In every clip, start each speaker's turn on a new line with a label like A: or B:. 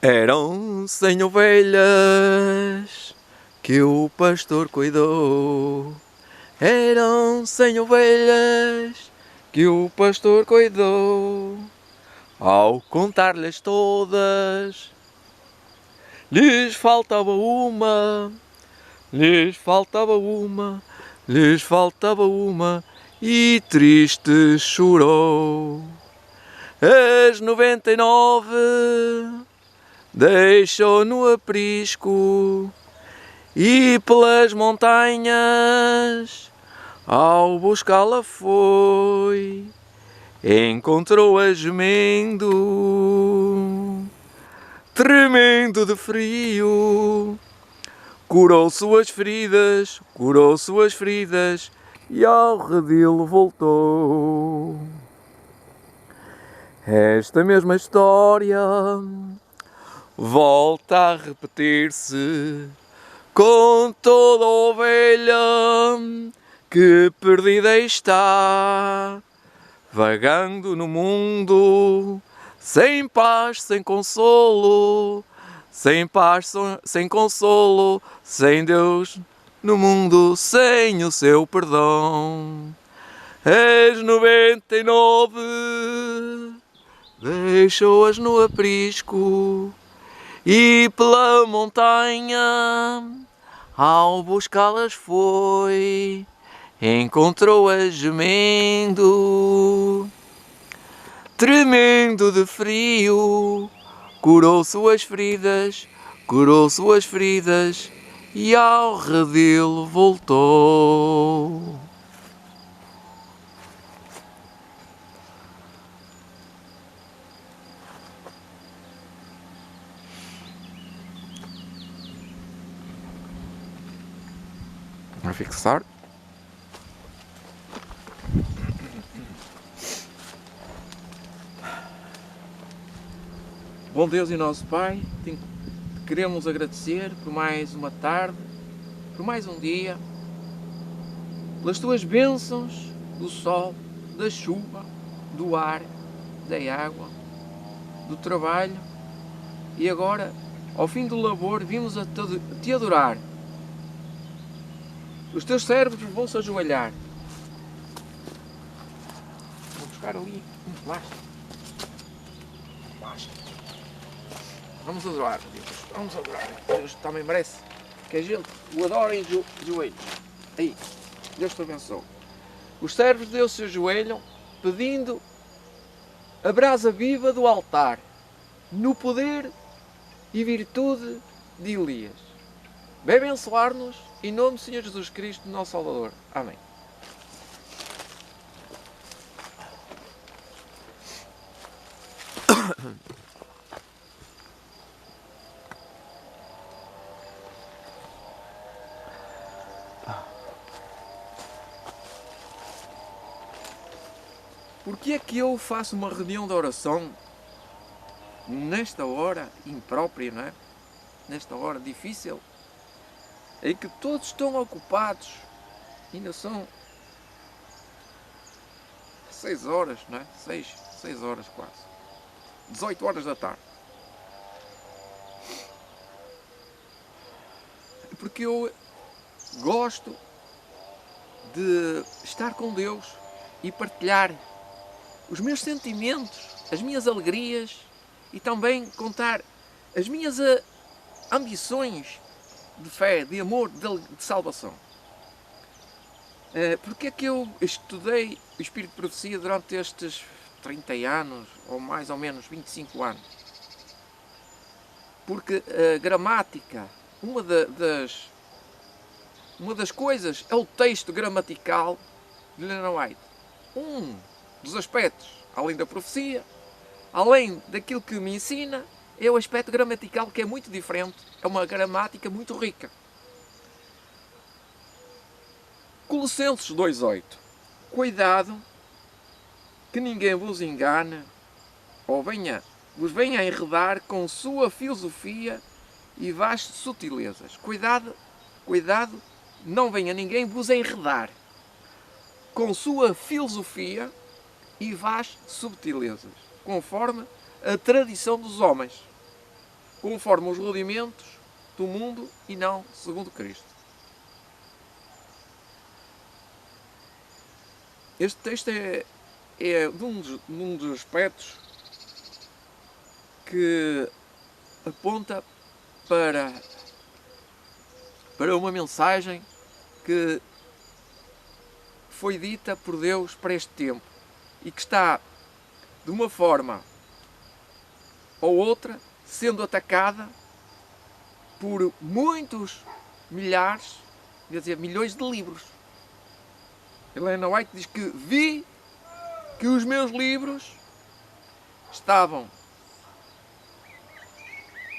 A: Eram 100 ovelhas que o pastor cuidou. Eram 100 ovelhas que o pastor cuidou. Ao contar-lhes todas, lhes faltava uma, lhes faltava uma, lhes faltava uma, e triste chorou. As 99 deixou no aprisco e pelas montanhas ao buscá-la foi. Encontrou-a gemendo, tremendo de frio. Curou suas feridas e ao redil voltou. Esta mesma história volta a repetir-se com toda a ovelha que perdida está, vagando no mundo, sem paz, sem consolo, sem paz, sem consolo, sem Deus no mundo, sem o seu perdão. As 99 deixou-as no aprisco e pela montanha ao buscá-las foi. Encontrou-as gemendo, tremendo de frio. Curou suas feridas e ao redil voltou. Vou fixar. Bom Deus e nosso Pai, queremos agradecer por mais uma tarde, por mais um dia, pelas tuas bênçãos do sol, da chuva, do ar, da água, do trabalho, e agora, ao fim do labor, vimos a te adorar. Os teus servos vão se ajoelhar. Vou buscar ali um plástico. Vamos adorar, Deus. Vamos adorar. Deus também merece que a gente o adore em joelhos. Aí, Deus te abençoe. Os servos de Deus se ajoelham pedindo a brasa viva do altar, no poder e virtude de Elias. Vem abençoar-nos em nome do Senhor Jesus Cristo, nosso Salvador. Amém. Porquê é que eu faço uma reunião de oração nesta hora imprópria, não é? Nesta hora difícil, em que todos estão ocupados, ainda são 6 horas, não é? 6 horas quase, 18 horas da tarde. Porque eu gosto de estar com Deus e partilhar os meus sentimentos, as minhas alegrias e também contar as minhas ambições de fé, de amor, de salvação. Porque é que eu estudei o Espírito de Profecia durante estes 30 anos, ou mais ou menos 25 anos? Porque a gramática, uma das coisas é o texto gramatical de Ellen White. Um dos aspectos, além da profecia, além daquilo que me ensina, é o aspecto gramatical, que é muito diferente, é uma gramática muito rica. Colossenses 2,8. Cuidado que ninguém vos engane ou vos venha a enredar com sua filosofia e vastas sutilezas. Cuidado, não venha ninguém vos enredar com sua filosofia e vastas subtilezas, conforme a tradição dos homens. conforme os rudimentos do mundo e não segundo Cristo. Este texto é um dos aspectos que aponta para uma mensagem que foi dita por Deus para este tempo e que está, de uma forma ou outra, sendo atacada por muitos milhares, quer dizer, milhões de livros. Ellen White diz que vi que os meus livros estavam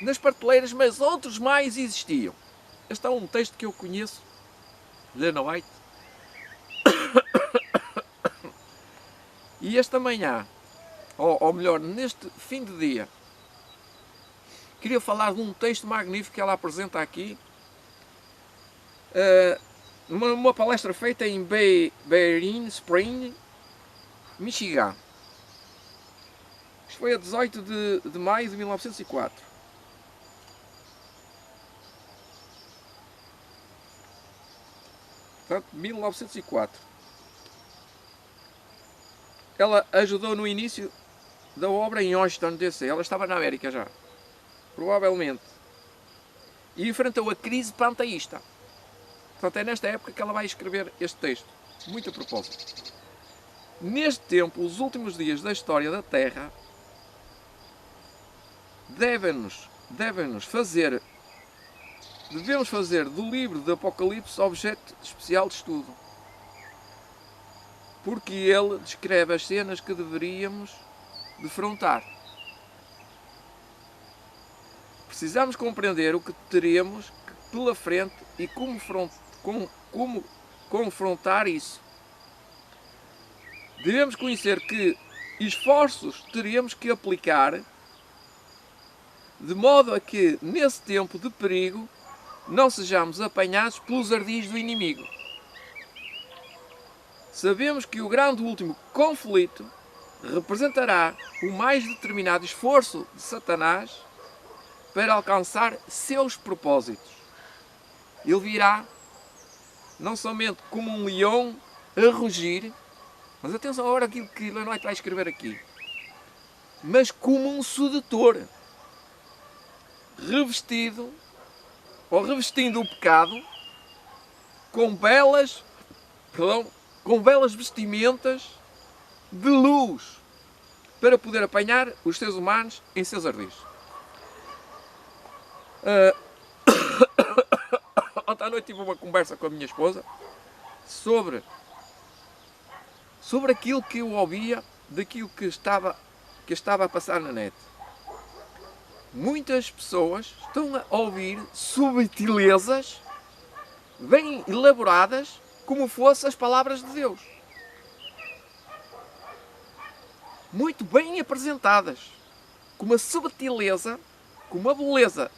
A: nas prateleiras, mas outros mais existiam. Este é um texto que eu conheço, de Ellen White. E esta manhã, ou melhor, neste fim de dia, queria falar de um texto magnífico que ela apresenta aqui, uma palestra feita em Berrien Springs, Michigan. Isto foi a 18 de maio de 1904. Portanto, 1904. Ela ajudou no início da obra em Washington, D.C. Ela estava na América já, provavelmente. E enfrentou a crise panteísta. Portanto, é nesta época que ela vai escrever este texto. Muito a propósito. Neste tempo, os últimos dias da história da Terra devemos fazer do livro do Apocalipse objeto especial de estudo. Porque ele descreve as cenas que deveríamos defrontar. Precisamos compreender o que teremos pela frente e como confrontar isso. Devemos conhecer que esforços teríamos que aplicar de modo a que, nesse tempo de perigo, não sejamos apanhados pelos ardis do inimigo. Sabemos que o grande último conflito representará o mais determinado esforço de Satanás para alcançar seus propósitos. Ele virá não somente como um leão a rugir, mas atenção agora aquilo que Ellen White vai escrever aqui, mas como um sedutor, revestindo o pecado com belas vestimentas de luz, para poder apanhar os seres humanos em seus ardis. Ontem à noite tive uma conversa com a minha esposa sobre aquilo que eu ouvia, daquilo que estava a passar na net. Muitas pessoas estão a ouvir subtilezas bem elaboradas, como fossem as palavras de Deus. Muito bem apresentadas, com uma subtileza, com uma beleza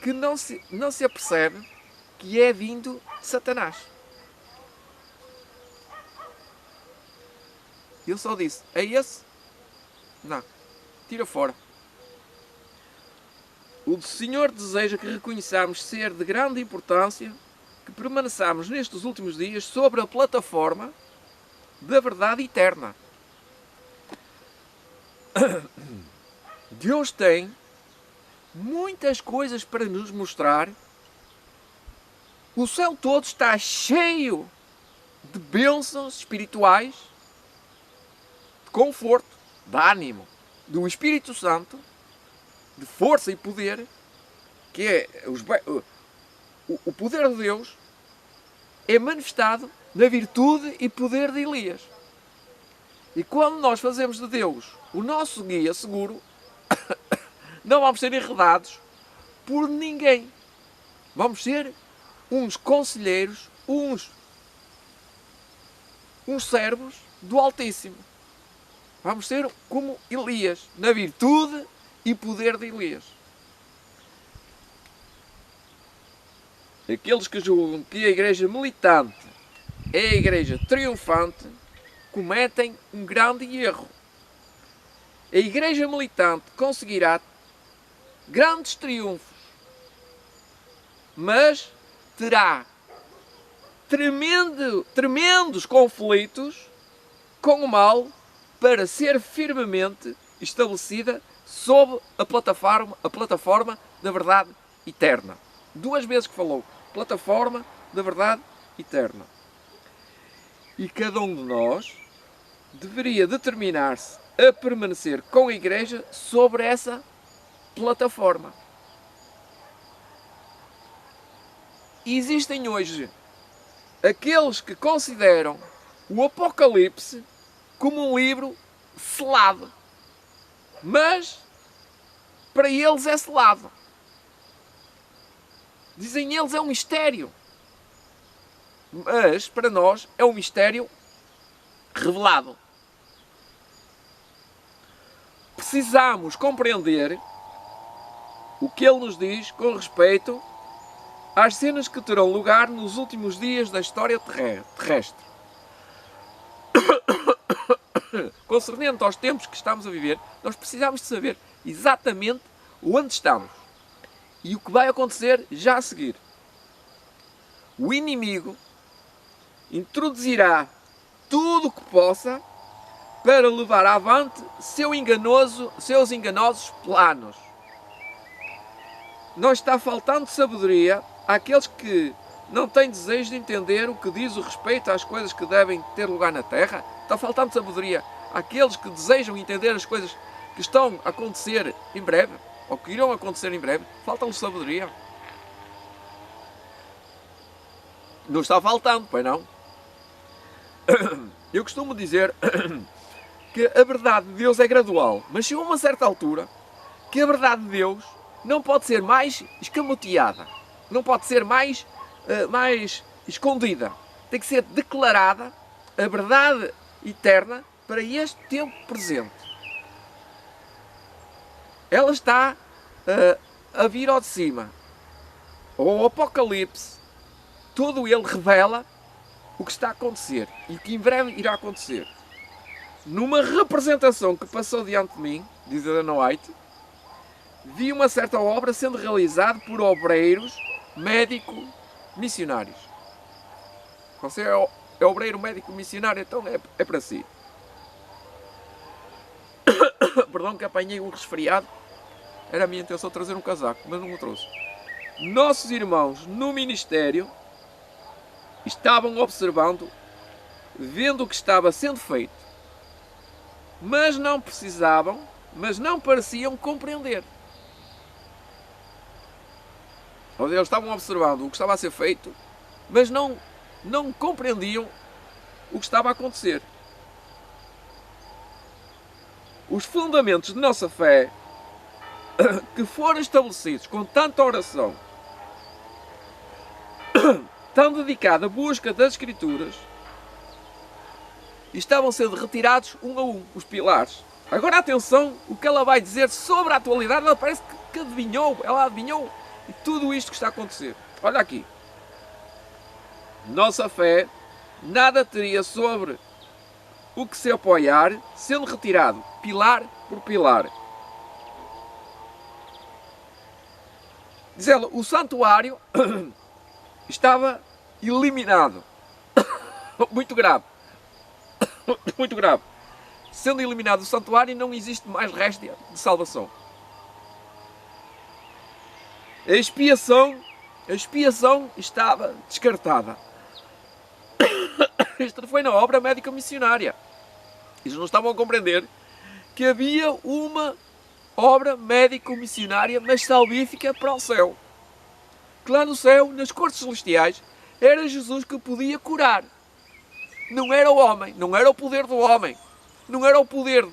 A: que não se apercebe que é vindo de Satanás. Ele só disse, é esse? Não, tira fora. O Senhor deseja que reconheçamos ser de grande importância que permaneçamos nestes últimos dias sobre a plataforma da verdade eterna. Deus tem muitas coisas para nos mostrar. O céu todo está cheio de bênçãos espirituais, de conforto, de ânimo, do Espírito Santo, de força e poder, que é o poder de Deus é manifestado na virtude e poder de Elias. E quando nós fazemos de Deus o nosso guia seguro, não vamos ser enredados por ninguém. Vamos ser uns conselheiros, uns servos do Altíssimo. Vamos ser como Elias, na virtude e poder de Elias. Aqueles que julgam que a igreja militante é a igreja triunfante cometem um grande erro. a Igreja militante conseguirá grandes triunfos, mas terá tremendos conflitos com o mal para ser firmemente estabelecida sob a plataforma da verdade eterna. 2 vezes que falou, plataforma da verdade eterna. E cada um de nós deveria determinar-se a permanecer com a Igreja sobre essa plataforma. E existem hoje aqueles que consideram o Apocalipse como um livro selado. Mas para eles é selado. Dizem eles é um mistério. Mas para nós é um mistério revelado. Precisamos compreender o que ele nos diz com respeito às cenas que terão lugar nos últimos dias da história terrestre. Concernente aos tempos que estamos a viver, nós precisamos de saber exatamente onde estamos e o que vai acontecer já a seguir. O inimigo introduzirá tudo o que possa para levar avante seus enganosos planos. Não está faltando sabedoria àqueles que não têm desejo de entender o que diz o respeito às coisas que devem ter lugar na Terra? Está faltando sabedoria àqueles que desejam entender as coisas que estão a acontecer em breve, ou que irão acontecer em breve? Falta-lhes sabedoria. Não está faltando, pois não? Eu costumo dizer que a verdade de Deus é gradual, mas chegou a uma certa altura que a verdade de Deus não pode ser mais escamoteada, não pode ser mais escondida. Tem que ser declarada a verdade eterna para este tempo presente. Ela está a vir ao de cima. O Apocalipse, todo ele revela o que está a acontecer e o que em breve irá acontecer. Numa representação que passou diante de mim, diz Ellen White, vi uma certa obra sendo realizada por obreiros, médico, missionários. Você é obreiro, médico, missionário, então é para si. Perdão que apanhei um resfriado. Era a minha intenção trazer um casaco, mas não o trouxe. Nossos irmãos no ministério estavam observando, vendo o que estava sendo feito, mas não pareciam compreender. Eles estavam observando o que estava a ser feito, mas não compreendiam o que estava a acontecer. Os fundamentos de nossa fé, que foram estabelecidos com tanta oração, tão dedicada à busca das Escrituras, estavam sendo retirados um a um, os pilares. Agora atenção, o que ela vai dizer sobre a atualidade, ela parece que adivinhou, ela adivinhou tudo isto que está a acontecer. Olha aqui. Nossa fé nada teria sobre o que se apoiar, sendo retirado pilar por pilar. Diz ela, o santuário estava eliminado. Muito grave. Muito grave. Sendo eliminado o santuário, não existe mais resto de salvação. A expiação estava descartada. Isto foi na obra médica missionária. Eles não estavam a compreender que havia uma obra médico-missionária, mas salvífica para o céu. Que lá no céu, nas cortes celestiais, era Jesus que podia curar. Não era o homem, não era o poder do homem, não era o poder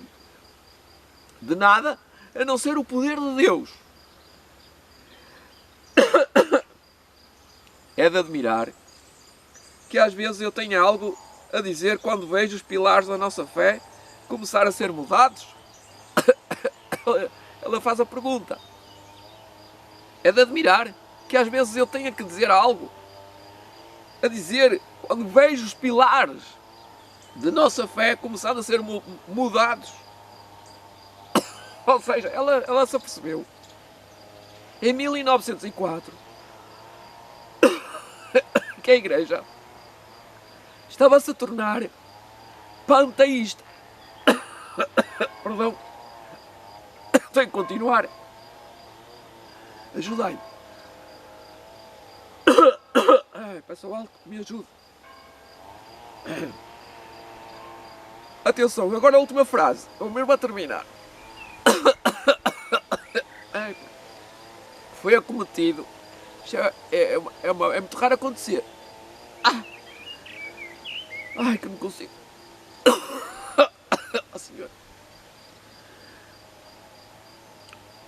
A: de nada, a não ser o poder de Deus. É de admirar que às vezes eu tenho algo a dizer quando vejo os pilares da nossa fé começar a ser mudados. Ela faz a pergunta. É de admirar que às vezes eu tenha que dizer algo a dizer quando vejo os pilares de nossa fé começando a ser mudados. Ou seja, ela se apercebeu, em 1904, que a igreja estava-se a tornar panteísta. Perdão. Tenho que continuar. Ajudai-me. Peço algo que me ajude. Atenção, agora a última frase. Estou mesmo a terminar. Foi acometido. Isto é muito raro acontecer. Ai, que não consigo. Oh, senhor.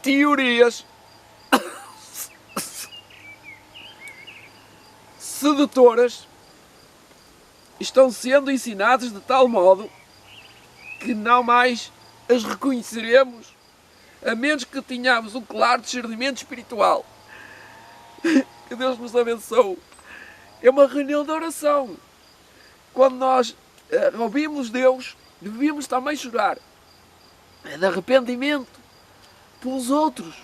A: Teorias sedutoras estão sendo ensinadas de tal modo que não mais as reconheceremos, a menos que tenhamos um claro discernimento espiritual. Que Deus nos abençoe. É uma reunião de oração. Quando nós ouvimos Deus, devíamos também chorar. É de arrependimento pelos outros,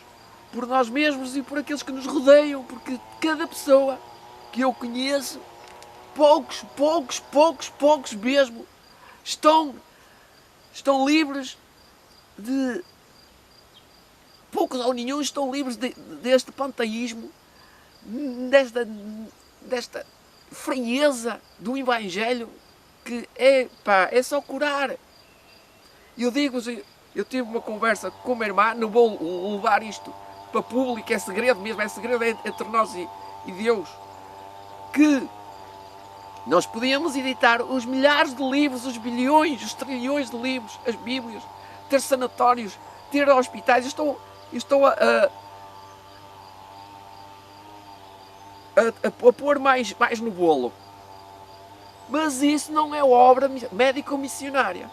A: por nós mesmos e por aqueles que nos rodeiam, porque cada pessoa que eu conheço, poucos mesmo, estão livres de... Poucos ou nenhum estão livres deste panteísmo, desta frieza do Evangelho, que é só curar. Eu digo-vos, eu tive uma conversa com a minha irmã, não vou levar isto para público, é segredo mesmo, é segredo entre nós e Deus, que nós podíamos editar os milhares de livros, os bilhões, os trilhões de livros, as Bíblias, ter sanatórios, ter hospitais. Estou a pôr mais no bolo. Mas isso não é obra médico-missionária.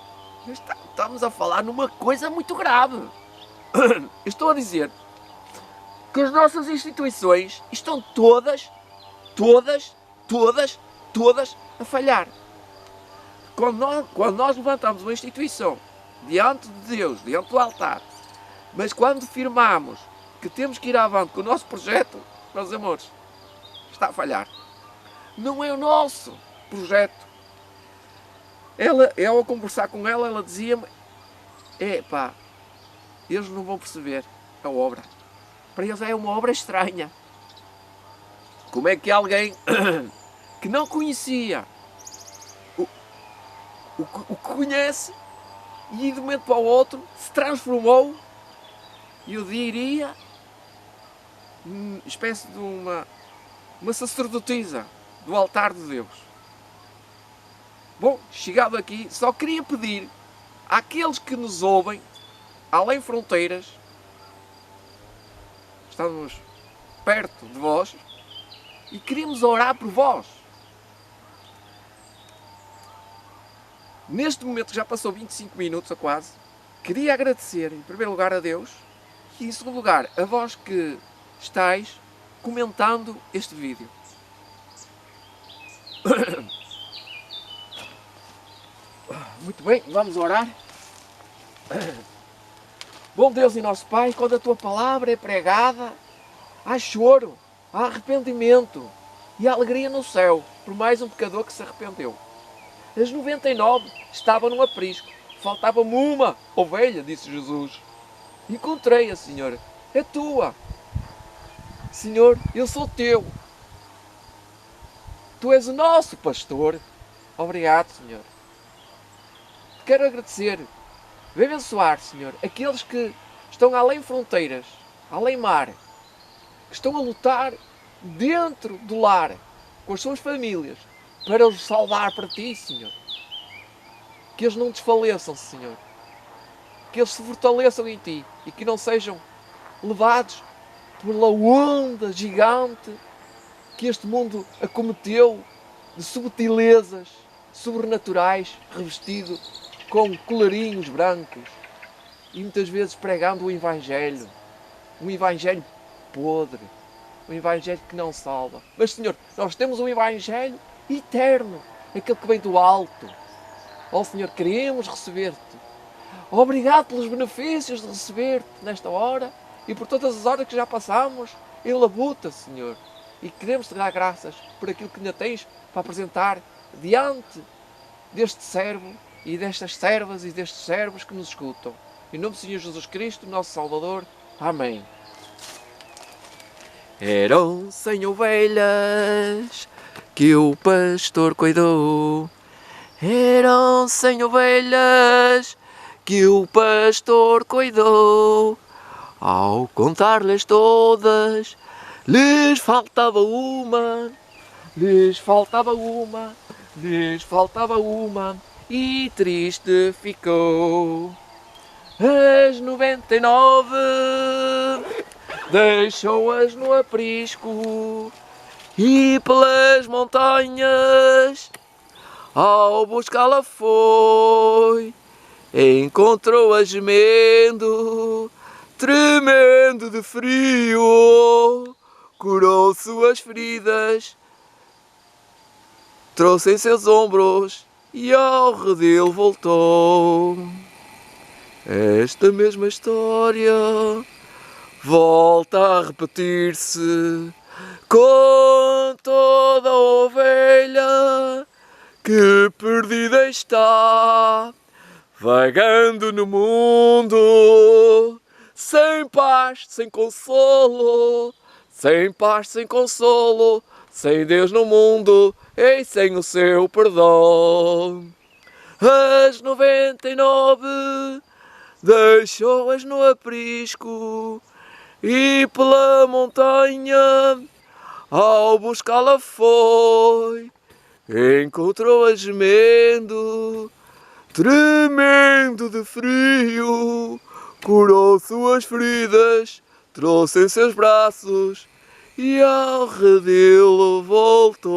A: Estamos a falar numa coisa muito grave. Estou a dizer que as nossas instituições estão todas a falhar. Quando nós levantamos uma instituição diante de Deus, diante do altar, mas quando afirmamos que temos que ir avante com o nosso projeto, meus amores, está a falhar. Não é o nosso projeto. Eu, ao conversar com ela, ela dizia-me: eles não vão perceber a obra. Para eles é uma obra estranha. Como é que alguém que não conhecia o que conhece e de um momento para o outro se transformou, eu diria, uma espécie de uma sacerdotisa do altar de Deus. Bom, chegado aqui, só queria pedir àqueles que nos ouvem, além fronteiras, estamos perto de vós, e queríamos orar por vós. Neste momento, que já passou 25 minutos ou quase, queria agradecer, em primeiro lugar, a Deus, e em segundo lugar, a vós que estáis comentando este vídeo. Muito bem, vamos orar. Bom Deus e nosso Pai, quando a Tua palavra é pregada, há choro, há arrependimento e há alegria no céu por mais um pecador que se arrependeu. As 99 estavam num aprisco, faltava-me uma ovelha, disse Jesus. Encontrei-a, Senhor, é Tua. Senhor, eu sou Teu. Tu és o nosso pastor. Obrigado, Senhor. Quero agradecer, abençoar, Senhor, aqueles que estão além fronteiras, além mar, que estão a lutar dentro do lar, com as suas famílias, para os salvar para Ti, Senhor. Que eles não desfaleçam, Senhor. Que eles se fortaleçam em Ti e que não sejam levados pela onda gigante que este mundo acometeu de subtilezas sobrenaturais, revestido com colarinhos brancos e muitas vezes pregando o Evangelho, um Evangelho podre, um Evangelho que não salva. Mas, Senhor, nós temos um Evangelho eterno, aquele que vem do alto. Ó Senhor, queremos receber-te. Obrigado pelos benefícios de receber-te nesta hora e por todas as horas que já passamos em labuta, Senhor. E queremos te dar graças por aquilo que ainda tens para apresentar diante deste servo e destas servas e destes servos que nos escutam. Em nome do Senhor Jesus Cristo, nosso Salvador. Amém. Eram 100 ovelhas que o pastor cuidou. Eram 100 ovelhas que o pastor cuidou. Ao contar-lhes todas, lhes faltava uma, lhes faltava uma, lhes faltava uma, e triste ficou. As 99 deixou-as no aprisco e pelas montanhas ao buscá-la foi. Encontrou-a gemendo, tremendo de frio, curou suas feridas, trouxe em seus ombros e ao redil voltou. Esta mesma história volta a repetir-se com toda a ovelha que perdida está, vagando no mundo, sem paz, sem consolo, sem paz, sem consolo, sem Deus no mundo e sem o seu perdão. As 99 deixou-as no aprisco e pela montanha ao buscá-la foi. Encontrou-a gemendo, tremendo de frio, curou suas feridas, trouxe em seus braços e ao redil voltou.